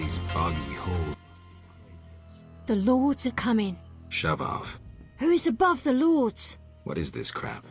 these boggy holes. The lords are coming. Shove off. Who's above the lords? What is this crap?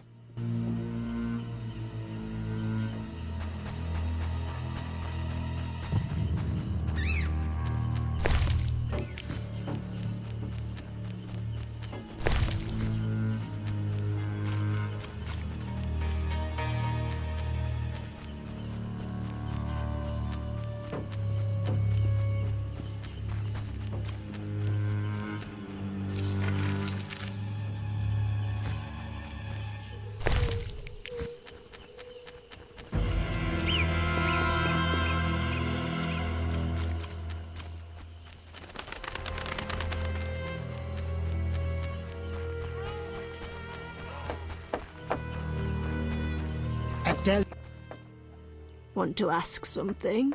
Want to ask something?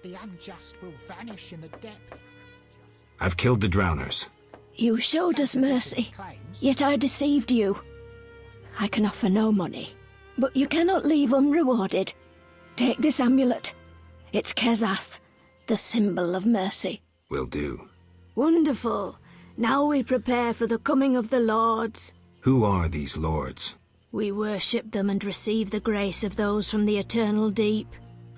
The unjust will vanish in the depths. I've killed the drowners. You showed us mercy, yet I deceived you. I can offer no money, but you cannot leave unrewarded. Take this amulet. It's Kezath, the symbol of mercy. Will do. Wonderful. Now we prepare for the coming of the lords. Who are these lords? We worship them and receive the grace of those from the eternal deep.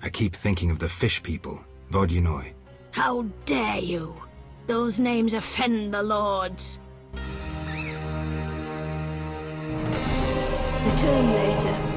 I keep thinking of the fish people. Vodunoi. How dare you? Those names offend the lords. Return later.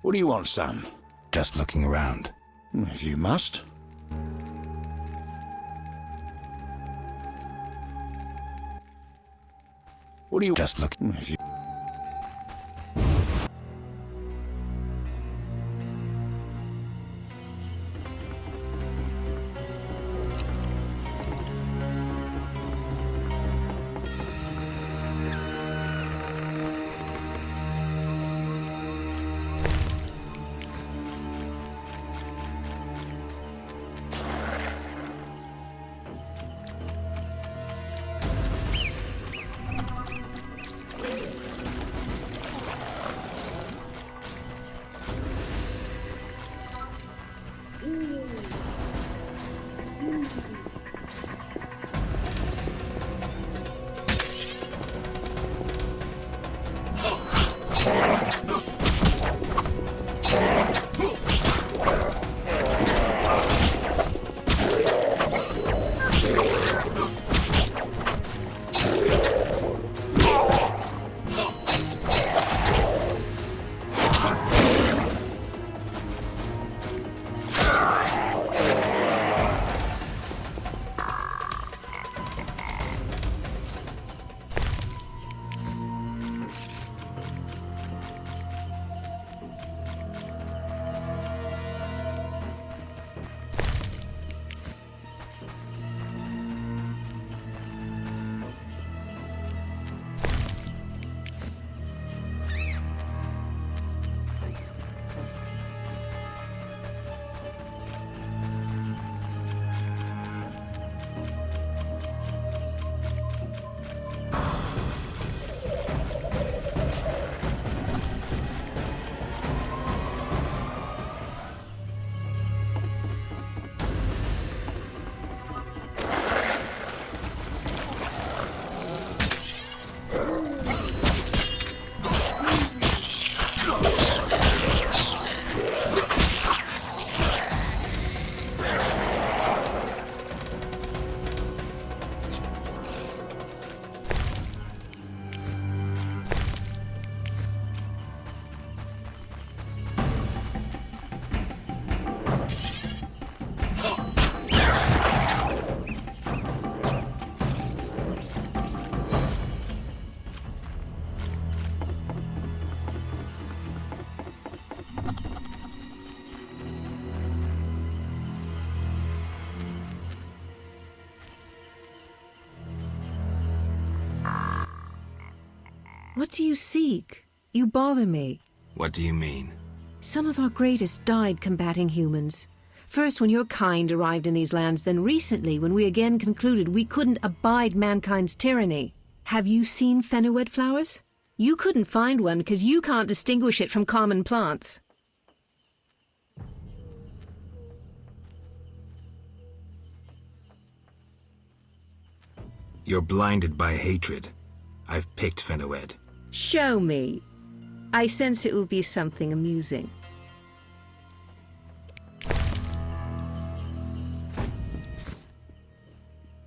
What do you want, son? Just looking around. If you must. What do you... Just looking. If you... What do you seek? You bother me. What do you mean? Some of our greatest died combating humans. First when your kind arrived in these lands, then recently when we again concluded we couldn't abide mankind's tyranny. Have you seen fenoued flowers? You couldn't find one because you can't distinguish it from common plants. You're blinded by hatred. I've picked fenoued. Show me. I sense it will be something amusing.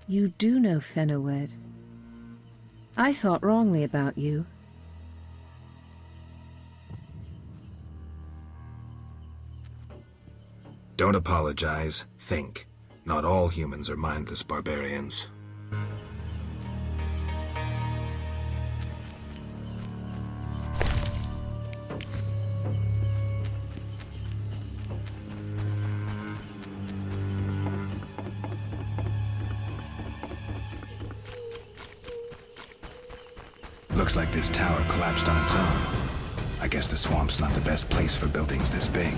You do know fenoued. I thought wrongly about you. Don't apologize. Think. Not all humans are mindless barbarians. Looks like this tower collapsed on its own. I guess the swamp's not the best place for buildings this big.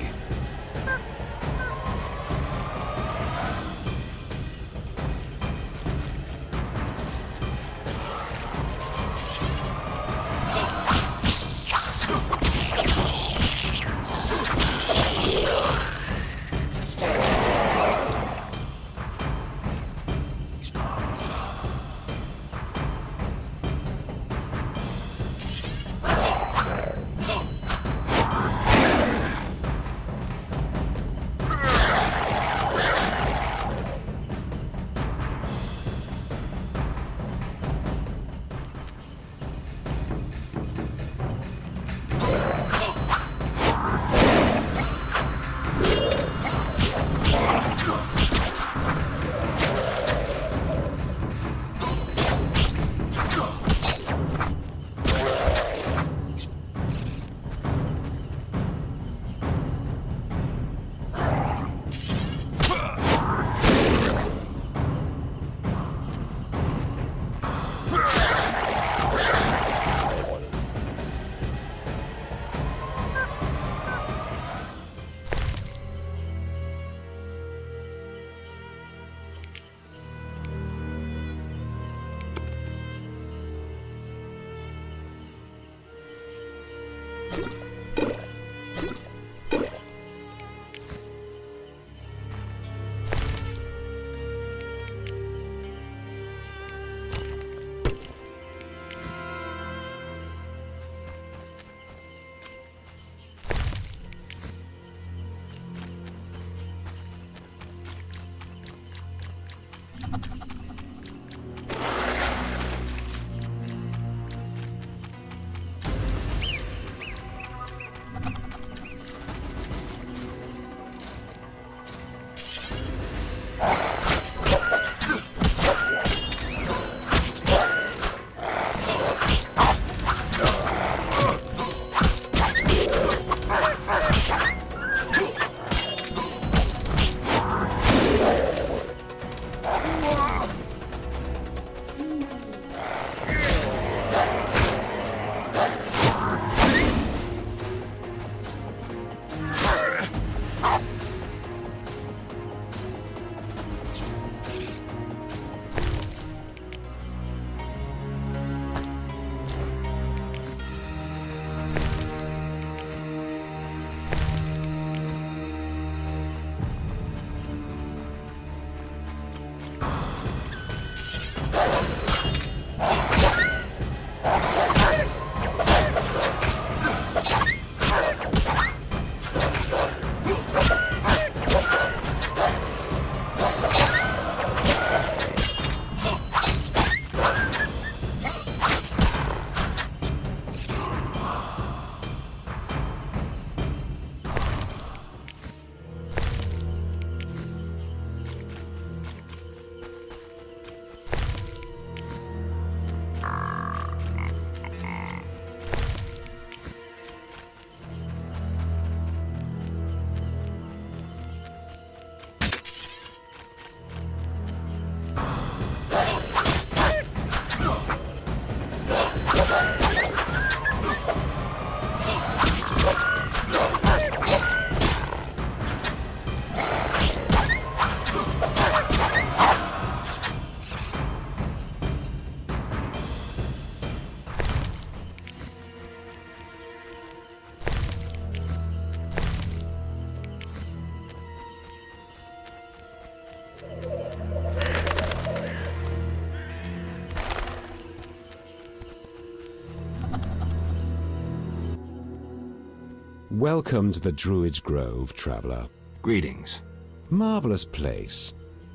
Welcome to the Druid's Grove, traveller. Greetings. Marvellous place.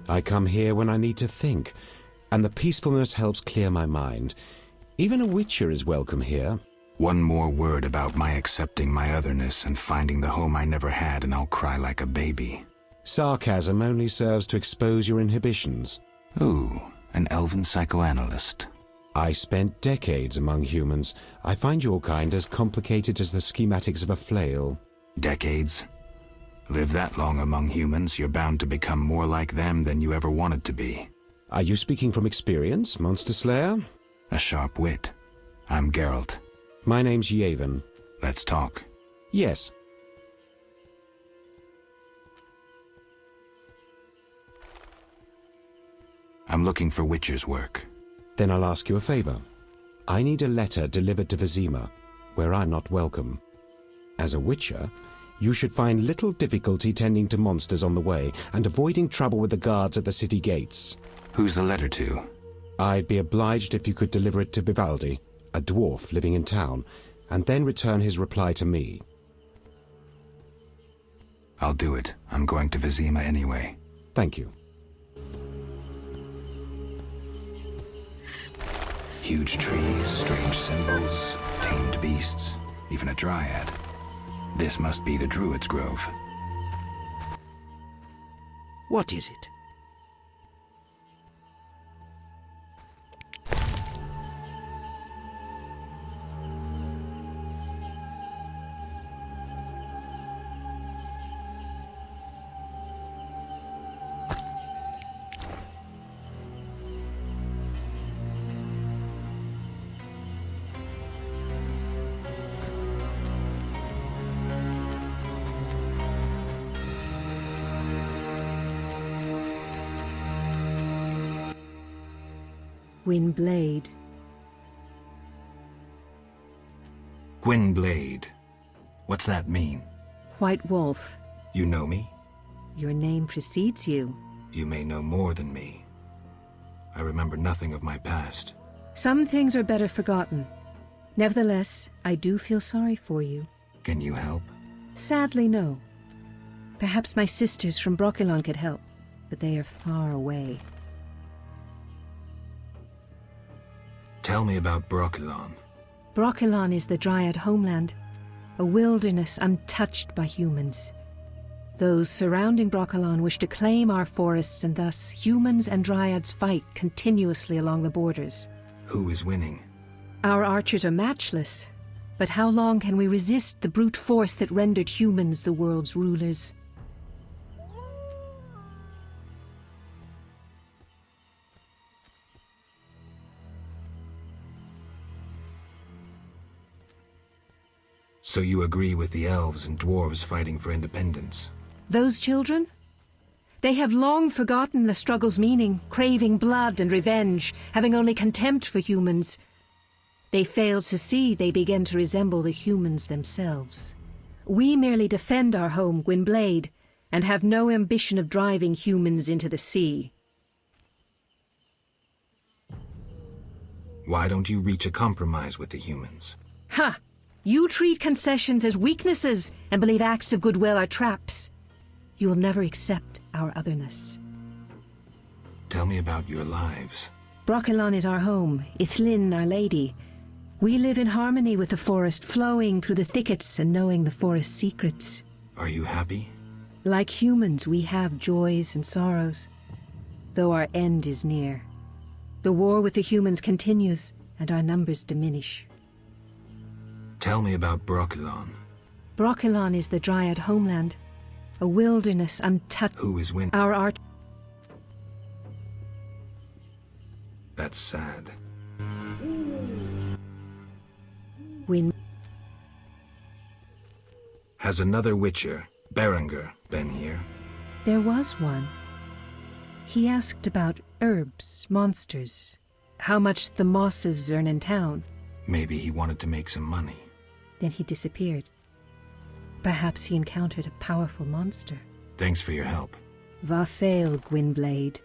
I come here when I need to think, and the peacefulness helps clear my mind. Even a witcher is welcome here. One more word about my accepting my otherness and finding the home I never had, and I'll cry like a baby. Sarcasm only serves to expose your inhibitions. Ooh, an elven psychoanalyst. I spent decades among humans. I find your kind as complicated as the schematics of a flail. Decades? Live that long among humans, you're bound to become more like them than you ever wanted to be. Are you speaking from experience, Monster Slayer? A sharp wit. I'm Geralt. My name's Yavin. Let's talk. Yes. I'm looking for Witcher's work. Then I'll ask you a favor. I need a letter delivered to Vizima, where I'm not welcome. As a Witcher, you should find little difficulty tending to monsters on the way and avoiding trouble with the guards at the city gates. Who's the letter to? I'd be obliged if you could deliver it to Vivaldi, a dwarf living in town, and then return his reply to me. I'll do it. I'm going to Vizima anyway. Thank you. Huge trees, strange symbols, tamed beasts, even a dryad. This must be the Druid's Grove. What is it? Gwynblade. Gwynblade. What's that mean? White Wolf. You know me? Your name precedes you. You may know more than me. I remember nothing of my past. Some things are better forgotten. Nevertheless, I do feel sorry for you. Can you help? Sadly, no. Perhaps my sisters from Brokilon could help, but they are far away. Tell me about Brokilon. Brokilon is the Dryad homeland, a wilderness untouched by humans. Those surrounding Brokilon wish to claim our forests, and thus humans and Dryads fight continuously along the borders. Who is winning? Our archers are matchless, but how long can we resist the brute force that rendered humans the world's rulers? So you agree with the elves and dwarves fighting for independence? Those children? They have long forgotten the struggle's meaning, craving blood and revenge, having only contempt for humans. They fail to see they begin to resemble the humans themselves. We merely defend our home, Gwynblade, and have no ambition of driving humans into the sea. Why don't you reach a compromise with the humans? Ha! You treat concessions as weaknesses and believe acts of goodwill are traps. You will never accept our otherness. Tell me about your lives. Brokilon is our home, Ithlin our lady. We live in harmony with the forest, flowing through the thickets and knowing the forest's secrets. Are you happy? Like humans, we have joys and sorrows, though our end is near. The war with the humans continues, and our numbers diminish. Tell me about Brokilon. Brokilon is the Dryad homeland, a wilderness untouched. Who is winning? Our art. That's sad. Win. Has another Witcher, Berenger, been here? There was one. He asked about herbs, monsters, how much the mosses earn in town. Maybe he wanted to make some money. Then he disappeared. Perhaps he encountered a powerful monster. Thanks for your help. Va fail, Gwynblade.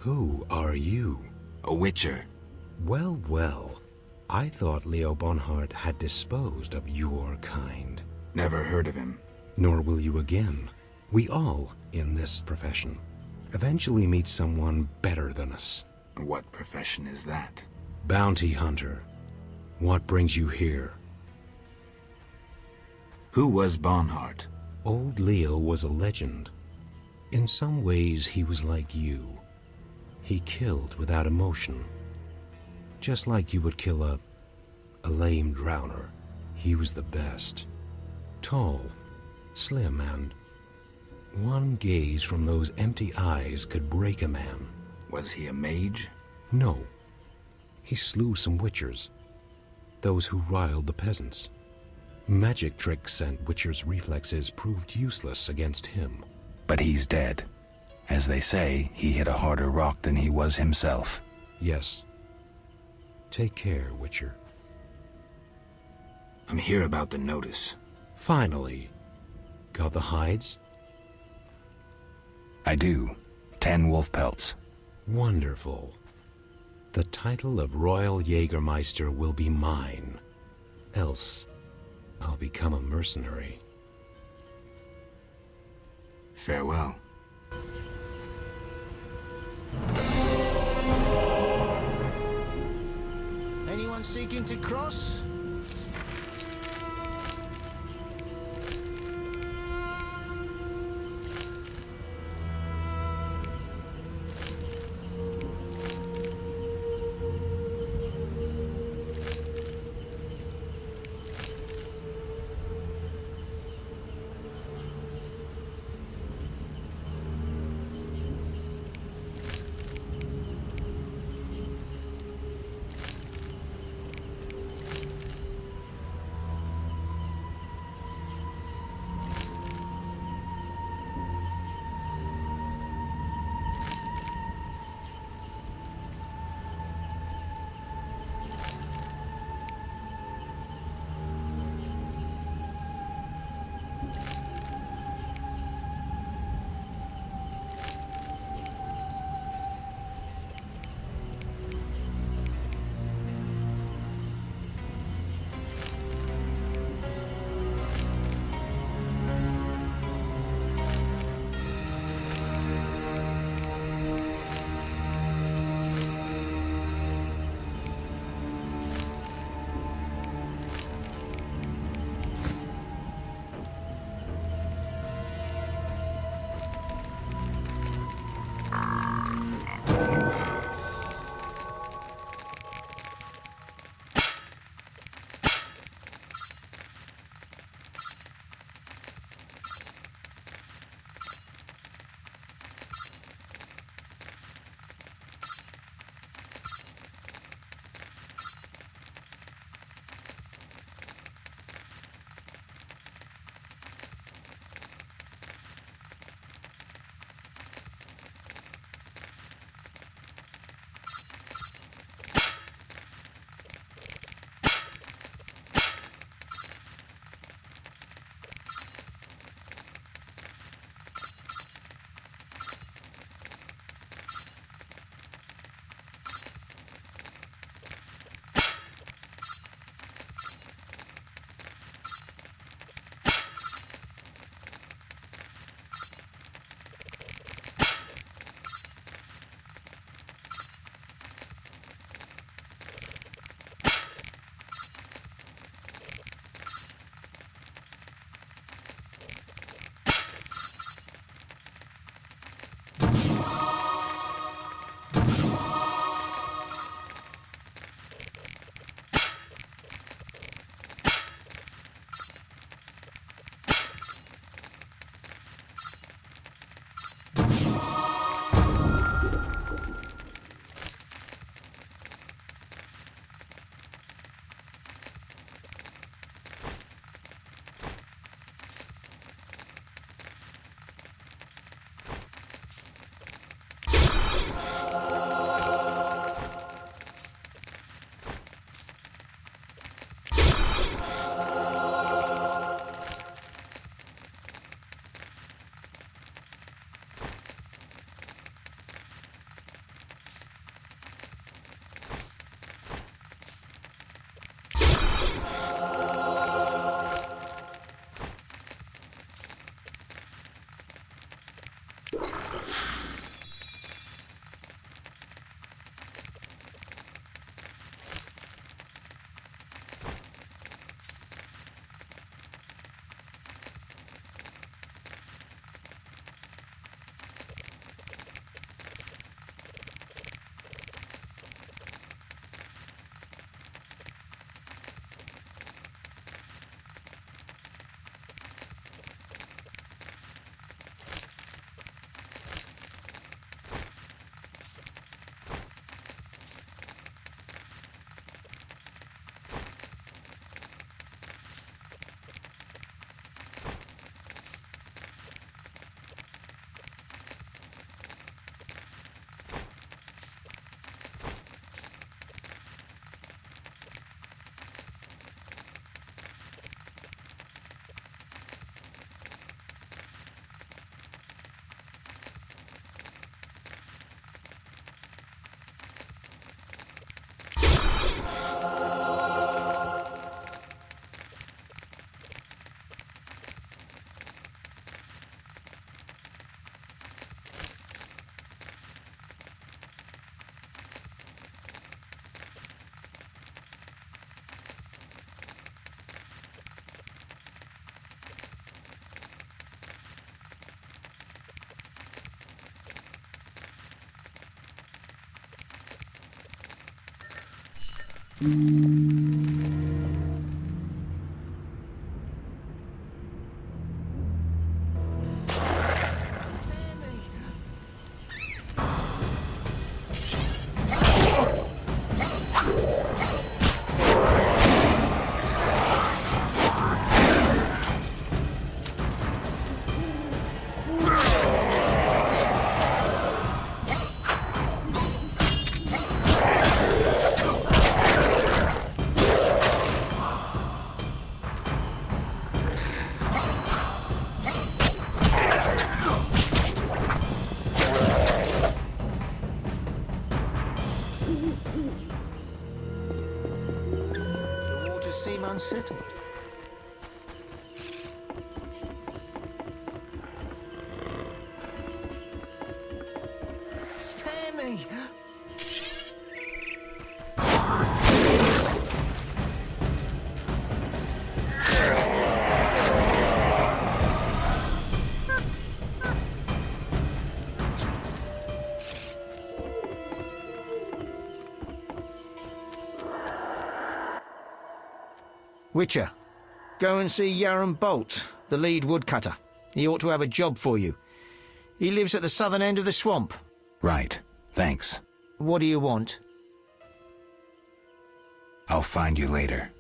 Who are you? A witcher. Well, well. I thought Leo Bonhart had disposed of your kind. Never heard of him. Nor will you again. We all, in this profession, eventually meet someone better than us. What profession is that? Bounty hunter. What brings you here? Who was Bonhart? Old Leo was a legend. In some ways, he was like you. He killed without emotion. Just like you would kill a lame drowner. He was the best. Tall, slim, and one gaze from those empty eyes could break a man. Was he a mage? No. He slew some witchers. Those who riled the peasants. Magic tricks and witchers' reflexes proved useless against him. But he's dead. As they say, he hit a harder rock than he was himself. Yes. Take care, Witcher. I'm here about the notice. Finally. Got the hides? I do. 10 wolf pelts. Wonderful. The title of Royal Jägermeister will be mine. Else, I'll become a mercenary. Farewell. Anyone seeking to cross? The waters seem unsettled. Spare me! Witcher, go and see Yaron Bolt, the lead woodcutter. He ought to have a job for you. He lives at the southern end of the swamp. Right. Thanks. What do you want? I'll find you later.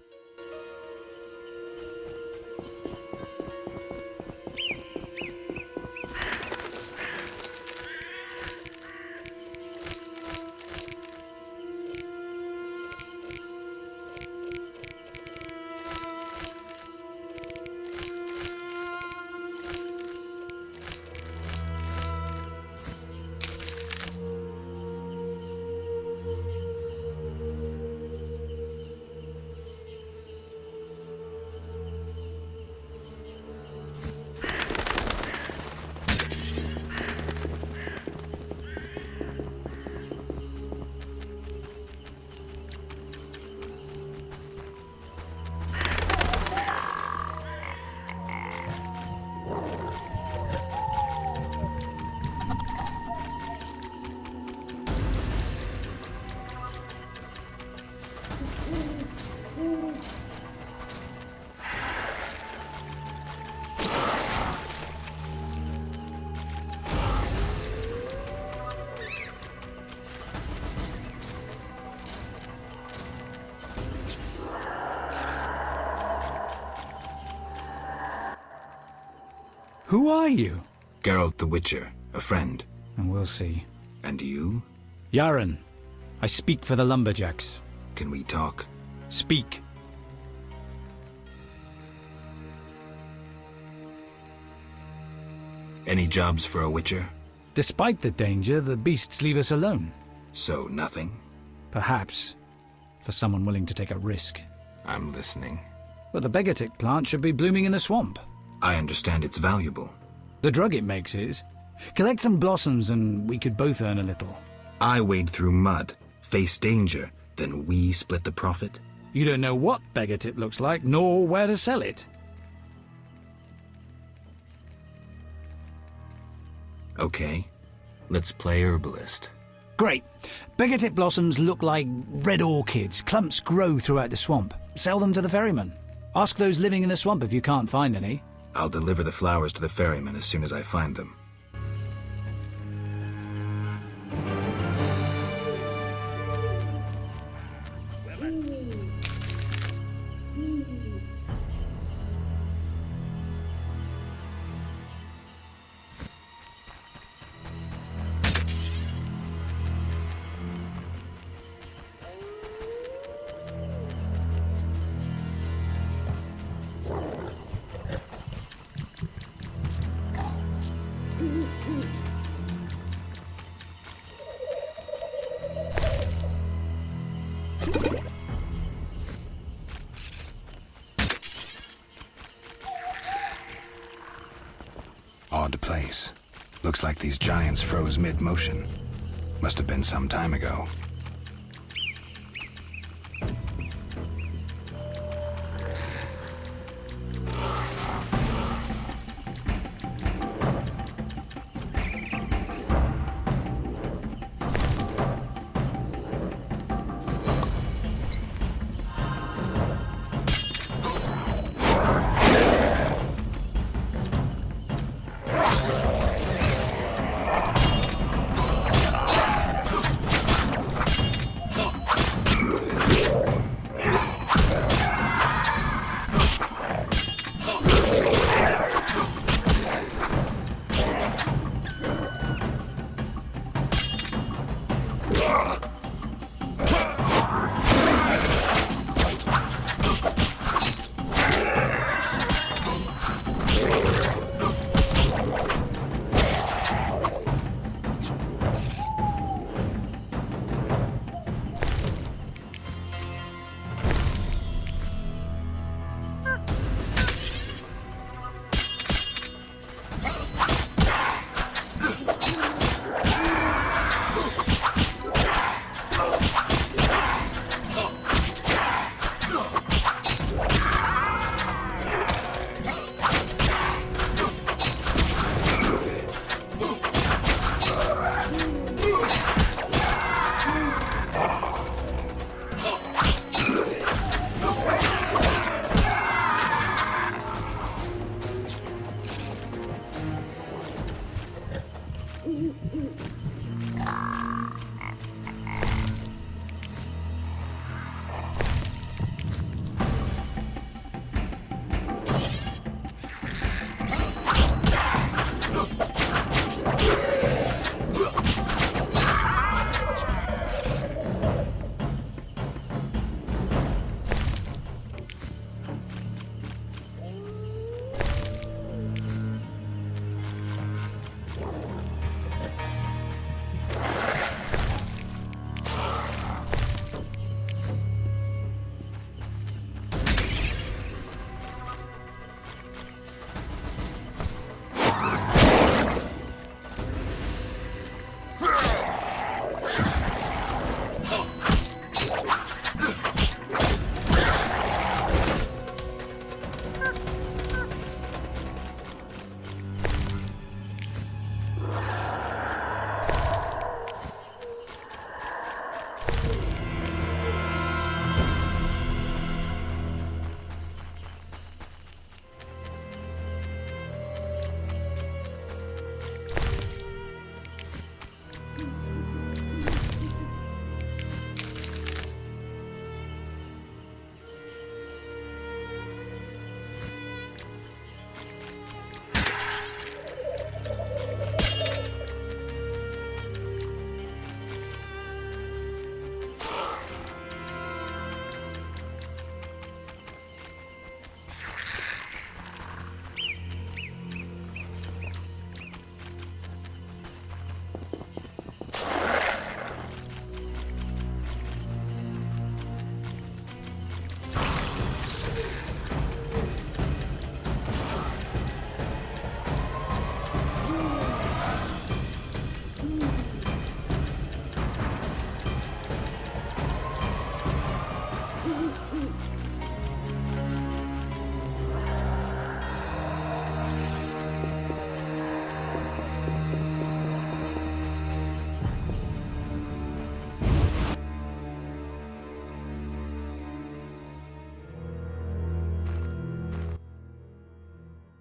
Who are you? Geralt the Witcher, a friend. And we'll see. And you? Yaron, I speak for the lumberjacks. Can we talk? Speak. Any jobs for a Witcher? Despite the danger, the beasts leave us alone. So nothing? Perhaps, for someone willing to take a risk. I'm listening. But the begatic plant should be blooming in the swamp. I understand it's valuable. The drug it makes is. Collect some blossoms and we could both earn a little. I wade through mud, face danger, then we split the profit? You don't know what begatic looks like, nor where to sell it. Okay, let's play herbalist. Great. Begatic blossoms look like red orchids. Clumps grow throughout the swamp. Sell them to the ferryman. Ask those living in the swamp if you can't find any. I'll deliver the flowers to the ferryman as soon as I find them. Odd place. Looks like these giants froze mid-motion. Must have been some time ago.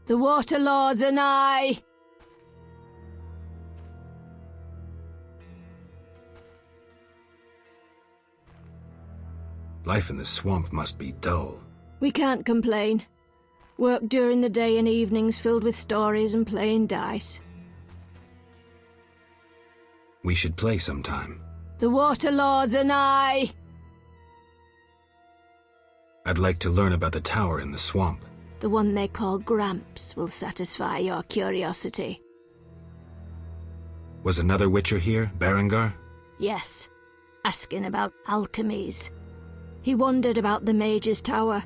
The Water Lords and I. Life in the swamp must be dull. We can't complain. Work during the day and evenings filled with stories and playing dice. We should play sometime. The Water Lords and I. I'd like to learn about the tower in the swamp. The one they call Gramps will satisfy your curiosity. Was another Witcher here, Berengar? Yes, asking about alchemies. He wondered about the Mage's Tower.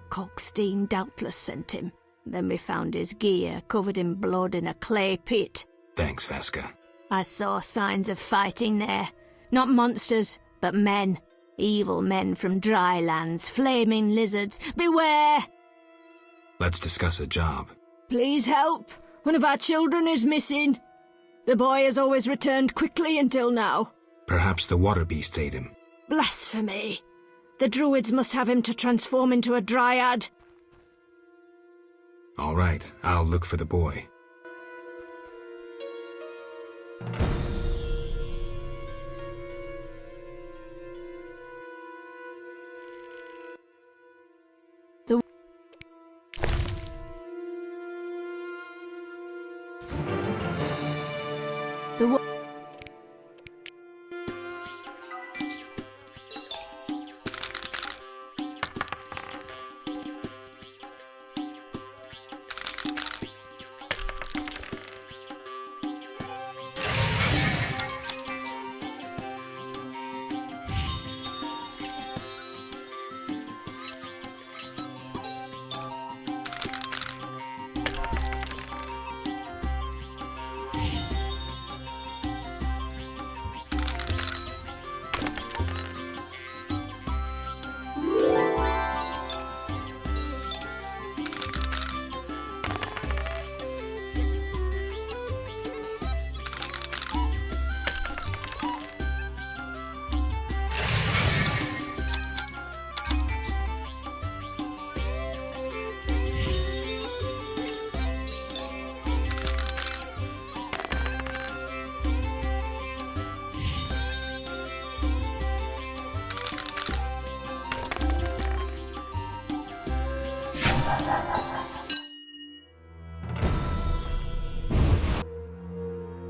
Kalkstein doubtless sent him. Then we found his gear covered in blood in a clay pit. Thanks, Veska. I saw signs of fighting there. Not monsters, but men. Evil men from dry lands, flaming lizards. Beware! Let's discuss a job. Please help. One of our children is missing. The boy has always returned quickly until now. Perhaps the water beast ate him. Blasphemy. The druids must have him to transform into a dryad. All right, I'll look for the boy. The